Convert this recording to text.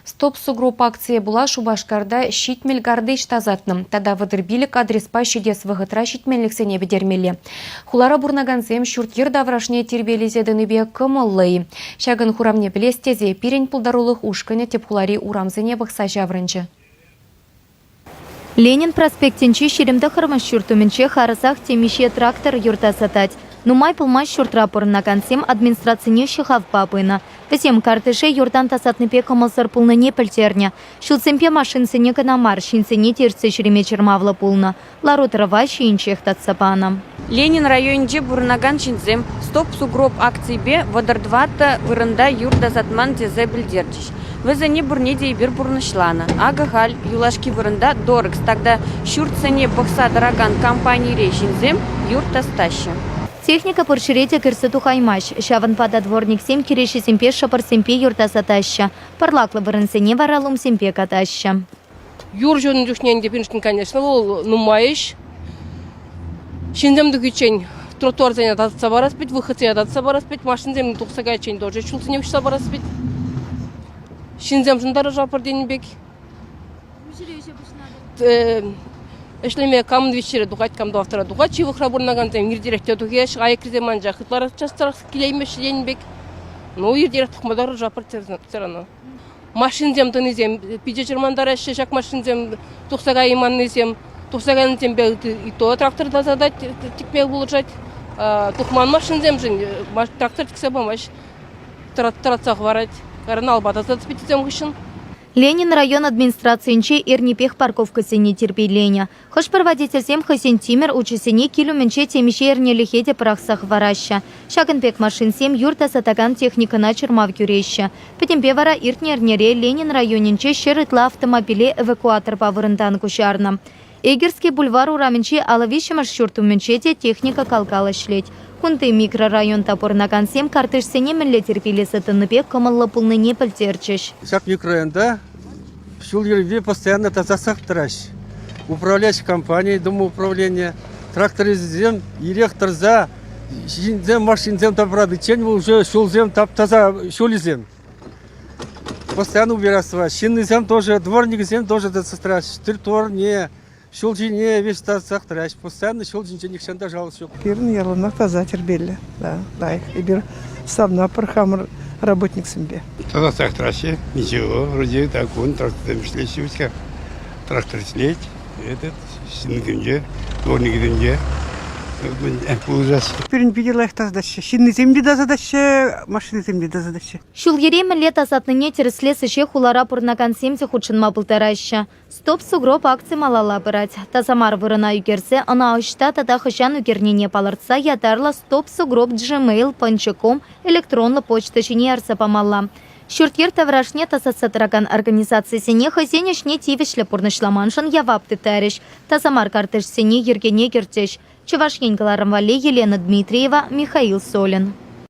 Стоп сугроб акция була Шубашкарда щитмел гардыш тазатным. Тада вадырбилік адреспа щедес вғытра щитмеліксене бедермелі. Хулара бурнаганзем шуртер даврашне тербелезедінібе кымыллы. Шагын хурамне білестезе пирен пулдарулық ушкыне теп хулари урамзене бұқса жаврынчы. Ленин проспектенче шеремді қырмыш шүртуменче харысақ темеше трактор юрта сатать. Нумай пылмаш шуртра порнакансем администрацияне шихав бабына. Весем картыше юртан тасатныпе кымылсыр пулны не пілтерне. Шылсемпе машинсене канамар, шинсене терсе шереме чермавлы пулны. Лару трава шиинчех татсапана. Ленин районде бурнаган шинзем стоп сугроб акцийбе водардвата вырында юрда затман тезе білдердіш. Везене бурнеде и бир бурнышлана. Ага халь юлашки вырында дорогс. Тогда шуртсене бокса дороган компании рейшинзем юрта стаща. Техника порширете кірсі тухаймаш. Шаван пада дворник сем кереші семпе шапар семпе юрта сатаща. Парлаклы вырынсене варалум семпе катаща. Юр жөнін жүхнен депеншін, конечно, ол нумайыш. Шинземді күчен тротуар зәне татса барас бет, выход зәне татса барас бет, машин земні тұқсаға чен тоже чулсыне күшса барас бет. Шинзем жындары жапыр дейін бек. Эшлеме камын вечере духать, кам до автора духать, чивых рабурнаган тем ирдиректе духеш, ай криземан жахытлар частарах килеймеш дейін бек. Ну ирдирек тұқмадар жапыр церано. Машин зем тынызем, пиже жермандар әші, жак машин зем тұқсаға иманнызем, тұқсаға нызем бек, и то тракторда задать, тикмек булыжать. Тухман машин зем жын, трактор тіксе бамаш, таратсақ варать. Ленин район администрациянче эрнипех парковка сене терпейленя. Хош проводительсем Хосен Тимер учесене килюменче темеше эрнелихеде прахсах вараща. Шагынпек машин сем юрта сатаган техника чермав кюреща. Петемпе вара иртнернере Ленин районинче шерытла автомобиле эвакуатор павырынтан кушарна. Эгерский бульвар ураменче алавище маршрутуменчете техника калкала шлеть. Хунты микрорайон тапорнаган сем картышсене мілле терпелесі тыныпек кымыллы пулны не пілтерчеш. Шак микрорайонда шул ерве постоянно тазасақ тұраш. Управляющая компания, домоуправления, тракторизм, иректорза, шинзем, машинзем табрады, чен уже шулзем таза шулизем. Постоянно убираться. Шиннызем тоже, дворникзем тоже тазастраш, тротуар не. Шулжине весь тазах траш, постоянно шулжинче никшанда жалуюсь. Пирн ялына таза тербелі, да, и бир сабна пархам работник сымбе. Тазасах траше, ничего, вроде так он трактор шлечивка, трактор слеть, этот сингенде, дворник генде. Пирн видела их таздача, шинны земли да задача, машины земли да задача. Шул еремен лет асатныне тереслес еще хулара пурнаган семзе худшынма пылтараща. Стоп сугроб акции малала брать. Тазамар вырына югерсе, она ошта тада хышан югернене палыртса ятарла стоп сугроб gmail.com электронlı почта шине арса памалла. Шуртер таврашне тасасатраган организации сене хозенешне тивишле пурнышламаншын явапты тариш. Тазамар картыш сене ергене гертеш. Чувашьенькаларам Вале, Елена Дмитриева, Михаил Солин.